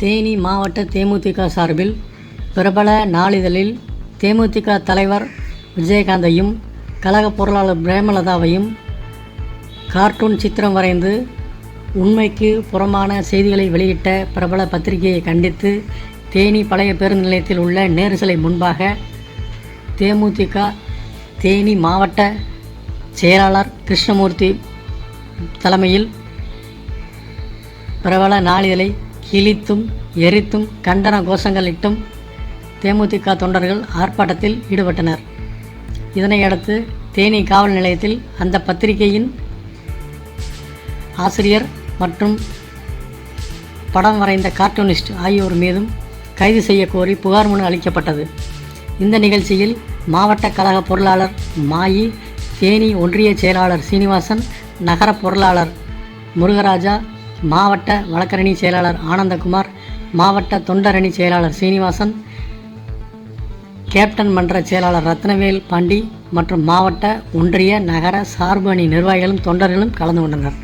தேனி மாவட்ட தேமுதிக சார்பில் பிரபல நாளிதழில் தேமுதிக தலைவர் விஜயகாந்தையும் கழக பொருளாளர் பிரேமலதாவையும் கார்ட்டூன் சித்திரம் வரைந்து உண்மைக்கு புறம்பான செய்திகளை வெளியிட்ட பிரபல பத்திரிகையை கண்டித்து தேனி பழைய பேருந்து நிலையத்தில் உள்ள நேரு சிலை முன்பாக தேமுதிக தேனி மாவட்ட செயலாளர் கிருஷ்ணமூர்த்தி தலைமையில் பிரபல நாளிதழை கிழித்தும் எரித்தும் கண்டன கோஷங்களிட்டும் தேமுதிக தொண்டர்கள் ஆர்ப்பாட்டத்தில் ஈடுபட்டனர். இதனையடுத்து தேனி காவல் நிலையத்தில் அந்த பத்திரிகையின் ஆசிரியர் மற்றும் படம் வரைந்த கார்ட்டூனிஸ்ட் ஆகியோர் மீதும் கைது செய்ய கோரி புகார் மனு அளிக்கப்பட்டது. இந்த நிகழ்ச்சியில் மாவட்ட கழக பொருளாளர் மாயி, தேனி ஒன்றிய செயலாளர் சீனிவாசன், நகர பொருளாளர் முருகராஜா, மாவட்ட வழக்கரணி செயலாளர் ஆனந்தகுமார், மாவட்ட தொண்டரணி செயலாளர் சீனிவாசன், கேப்டன் மன்ற செயலாளர் ரத்னவேல் பாண்டி மற்றும் மாவட்ட ஒன்றிய நகர சார்பு அணி நிர்வாகிகளும் தொண்டர்களும் கலந்து கொண்டனர்.